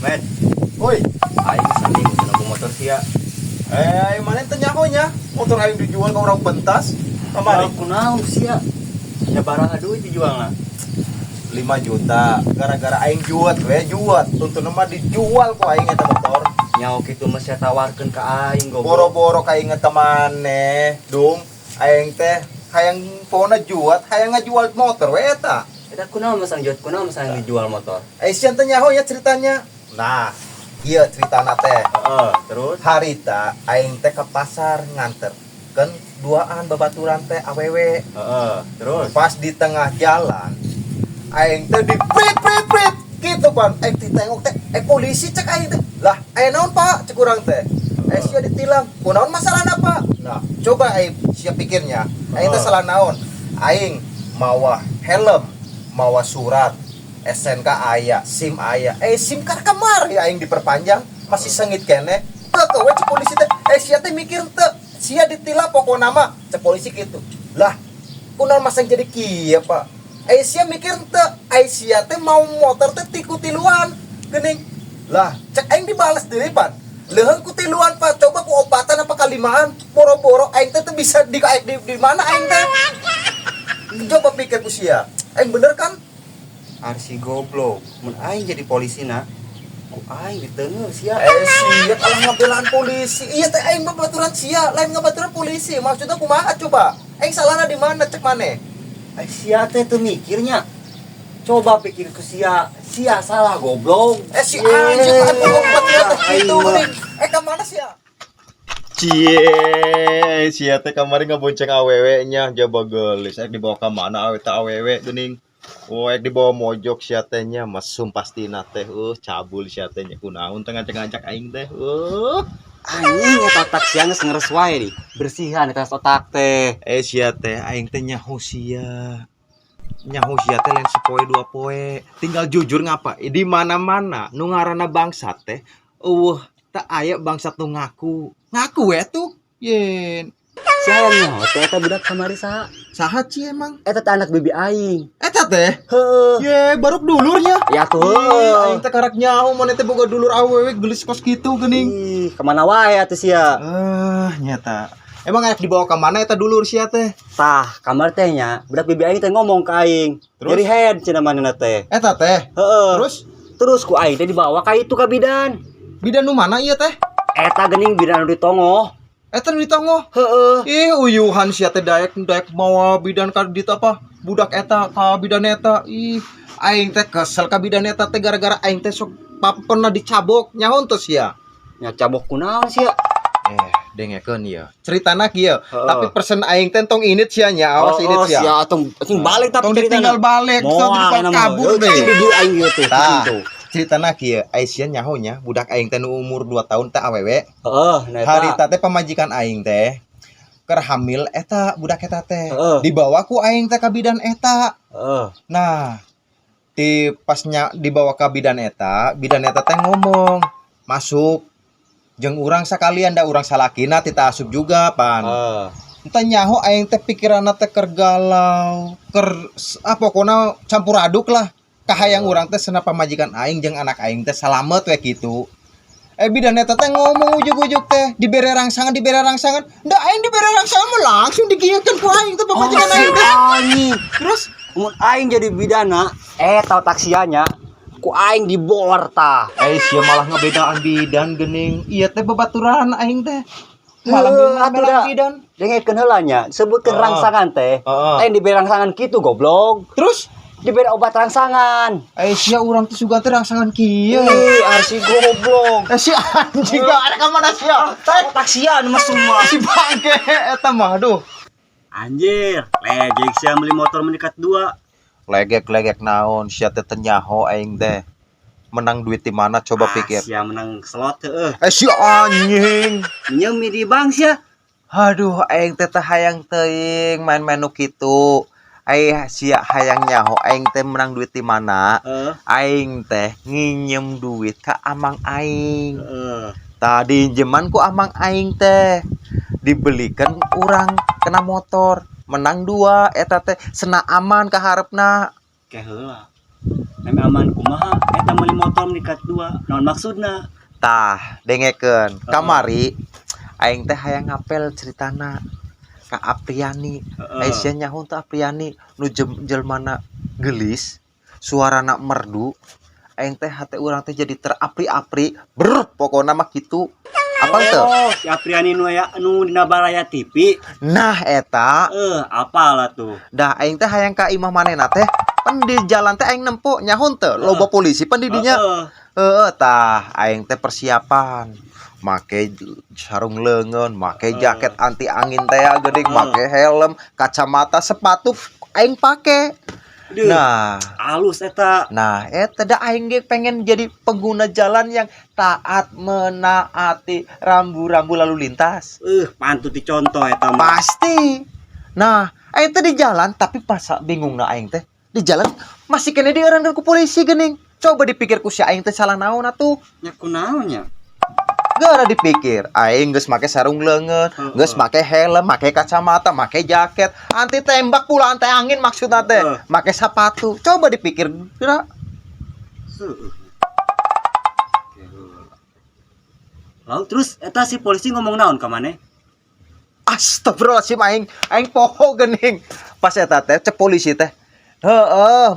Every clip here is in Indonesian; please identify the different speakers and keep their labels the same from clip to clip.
Speaker 1: Men,
Speaker 2: Woi,
Speaker 1: aing sanding nunggu motor sia.
Speaker 2: mana teh nyahonya? Motor aing dijual ke orang pentas. Kamari
Speaker 1: Aku naon sia. Ya baraha duit dijualna.
Speaker 2: 5 juta. Gara-gara aing juat Tuntun mah dijual ku aing eta motor.
Speaker 1: Nyaho kitu mah sia tawarkeun ka aing goblok.
Speaker 2: Boro-boro ka inget temane, Dum. Aing teh hayang pona juat, hayang ngajual motor we eta.
Speaker 1: Eta kunaon masang jual, kunaon masang dijual motor.
Speaker 2: Sian teh nyaho ya ceritanya. Nah, iya ceritana teh.
Speaker 1: Heeh, terus
Speaker 2: Harita aing teh ke pasar nganter. Kan duaan babaturan teh awewe.
Speaker 1: terus
Speaker 2: Pas di tengah jalan aing teh di prit gitu kan aing ditengok teh polisi cek aing teh lah aya naon pak cek urang teh sia ditilang kunaon masalahna pak nah coba aing sia pikirnya aing teh salah naon aing mawa helm mawa surat SNK aya SIM aya SIM kar kamar ya aing diperpanjang masih sengit kene teu we cek polisi teh sia teh mikir teu sia ditilang pokona mah cek polisi gitu lah kunaon masang jadi kieu pak Aisyah mikir teh Aisyah teh mau motor teh tiku tiluan geuning lah cek aing dibales deui pan leuheung ku tiluan pak coba ku opatan apa kalimaan boro-boro aing teh bisa di mana aing teh coba pikir ku sia aing bener kan
Speaker 1: arsi goblok. Mun aing jadi polisina, ku aing diteungeur sia.
Speaker 2: sia kalah ngabelaan polisi iya teh aing babaturan sia lain ngabaturan polisi maksudnya kumaha coba aing salahna di mana cek maneh
Speaker 1: Sia teh teu mikirnya. Coba pikir ke sia salah goblok.
Speaker 2: si anjing atuh babaturan teh gitu geuning kemana sia Cie, sia teh kamari ngabonceng awewe nya jaba geulis. Ek dibawa ka mana awe teh awewe geuning. Oh, ek dibawa mojok sia teh nya mesum pastina teh. Cabul sia teh nya kunaon teh ngajak-ngajak aing teh.
Speaker 1: Anjing eta otak sia geus ngeres wae di. Bersihan eta otak teh.
Speaker 2: Sia teh aing teh nyaho sia. Nyaho sia teh lain sepoe dua poe. Tinggal jujur ngapa? Di mana-mana nu ngaranna bangsat teh teu aya bangsat nu ngaku. Ngaku we tuh. Yen.
Speaker 1: Sia nyaho teh eta budak kamari saha?
Speaker 2: Saha cie emang?
Speaker 1: Eta teh anak bibi aing.
Speaker 2: Eta teh?
Speaker 1: Heuh.
Speaker 2: Ye, baruk dulurnya.
Speaker 1: Ya tuh.
Speaker 2: Aing teh karak nyaho mana teh boga dulur awewe gelis kos kitu geuning.
Speaker 1: Ih, kemana wae atuh sia?
Speaker 2: Nyata. Emang ayak dibawa ke mana eta dulur sia teh?
Speaker 1: Tah, kamar teh nya, budak bibi aing teh ngomong ka aing.
Speaker 2: Terus?
Speaker 1: Jadi head cenah manehna teh.
Speaker 2: Eta teh.
Speaker 1: Heeh.
Speaker 2: Terus
Speaker 1: Ku aing teh dibawa ka itu ka bidan.
Speaker 2: bidan nu mana ieu teh?
Speaker 1: Eta geuning bidan nu ditongoh.
Speaker 2: Eta nu ditongoh.
Speaker 1: Heeh.
Speaker 2: Uyuhan sia teh daek mawa bidan ka ditu apa? Budak eta ka bidan eta. Aing teh kesel ka bidan eta teh gara-gara aing teh sok pernah dicabok nyaho teh sia.
Speaker 1: Nya cabok kunaon sia?
Speaker 2: Dengekeun ieu. Ceritana kieu. Tapi persen aing teh tong init sia nya, awas init sia.
Speaker 1: Sia tong balik tapi
Speaker 2: Tong
Speaker 1: ceritana.
Speaker 2: ditinggal balik, tong ditinggal kabur deh.
Speaker 1: Itu aing ieu teh.
Speaker 2: Tah,
Speaker 1: Gitu.
Speaker 2: ceritana kieu, Aisyah nyaho nya budak aing teh nu umur 2 tahun teh awewe.
Speaker 1: Heeh, nah eta.
Speaker 2: Harita teh pamajikan aing teh keur hamil eta budak eta teh.
Speaker 1: Heeh.
Speaker 2: Dibawa ku aing teh ka bidan eta.
Speaker 1: Heeh.
Speaker 2: Nah, di pasnya dibawa ka bidan eta teh ngomong, "Masuk. Jeung urang sakalian da urang salakina tita asup juga pan." Entah nyaho aing teh pikiranna teh keur galau, pokona campur aduk lah. Kahayang urang teh cenah pamajikan aing jeung anak aing teh salamet we kitu. Bidan eta teh ngomong ujug-ujug teh dibere rangsangan. Da aing dibere rangsangan mah langsung digieukeun ku aing teh pamajikan aing teh.
Speaker 1: Anjing.
Speaker 2: Terus
Speaker 1: Mun aing jadi bidana, eta otak sianya ku aing dibor tah.
Speaker 2: sia malah ngebedaan bidan geuning. Ieu teh babaturan aing teh. Malah
Speaker 1: atuh da.
Speaker 2: bidan.
Speaker 1: Dengekeun heula nya, sebutkeun rangsangan teh. Aing diberi rangsangan kitu goblok.
Speaker 2: Terus
Speaker 1: Diberi obat rangsangan.
Speaker 2: sia urang teh sugan teh rangsangan kieu.
Speaker 1: Arsi goblok.
Speaker 2: Si anjing ada ka mana sia?
Speaker 1: Otak sia nu mah semua.
Speaker 2: Si bangke eta mah aduh.
Speaker 1: Anjir, legek sia beli motor meningkat 2.
Speaker 2: Legek naon sia teh nyaho aing teh. Menang duit di mana coba pikir.
Speaker 1: Sia menang slot heueuh.
Speaker 2: Si anjing.
Speaker 1: Nyemi di bank sia.
Speaker 2: Aduh aing teh hayang teuing main-main nu kitu. Sia hayang nyaho aing teh menang duit di mana? Aing teh nginjem duit ka amang aing. Tadi jeman ku amang aing teh dibelikan urang kena motor menang 2 eta teh sena aman ka harepna.
Speaker 1: Ke heula. Meme aman kumaha eta meuli motor nikat dua. Naon maksudna?
Speaker 2: Tah, dengekeun. Kamari aing teh hayang ngapel ceritana ka Apriani. Aisyah nyaho teh Apriani nu jelmana gelis, suarana merdu. Aing teh hate urang teh jadi terapri-apri. Pokona mah kitu. Apa teh?
Speaker 1: Oh, si Apriani nu aya nu dina Baraya TV.
Speaker 2: Nah eta,
Speaker 1: Apalah tuh.
Speaker 2: dah aing teh hayang ka imah manehna teh. Pan di jalan teh aing nempo nyaho teh loba polisi pan di dinya. Tah aing teh persiapan. Make sarung leungeun, make jaket anti angin teh geuning, make helm, kacamata, sepatu aing pake. Nah,
Speaker 1: halus eta.
Speaker 2: eta da aing ge pengen jadi pengguna jalan yang taat menaati rambu-rambu lalu lintas.
Speaker 1: Pantut dicontoh eta mah.
Speaker 2: Pasti. Nah, aing teh di jalan tapi pas bingungna aing teh. Di jalan masih kena dieureunkeun ku polisi geuning. Coba dipikir ku si aing teh salah naon atuh.
Speaker 1: Nya kunaon nya?
Speaker 2: Gara dipikir, aing geus make sarung leungeun, geus make helm, make kacamata, make jaket, anti tembak pula anti angin maksudna teh, make sepatu. Coba dipikir, kira.
Speaker 1: Lalu terus eta si polisi ngomong naon ka maneh?
Speaker 2: Astagfirullahaladzim aing poho geuning. Pas eta teh cek polisi teh.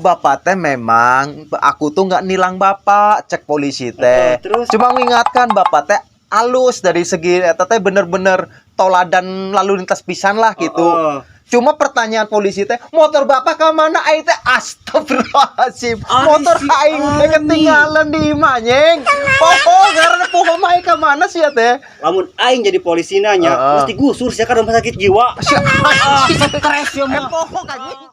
Speaker 2: Bapak teh memang aku tuh nggak nilang bapak, cek polisi teh.
Speaker 1: Terus?
Speaker 2: Cuma mengingatkan bapak teh alus dari segi eta teh bener-bener toladan lalu lintas pisan lah gitu. Cuma pertanyaan polisi teh, motor bapak ke mana? Aing teh astagfirullahaladzim. Motor aing teh ketinggalan di Manyeng. Poho karena poho mah ke mana sih ya teh?
Speaker 1: Lamun aing jadi polisi nanya, mesti gusur sia ka rumah sakit jiwa.
Speaker 2: Si
Speaker 1: Stres ya mah.
Speaker 2: poho kan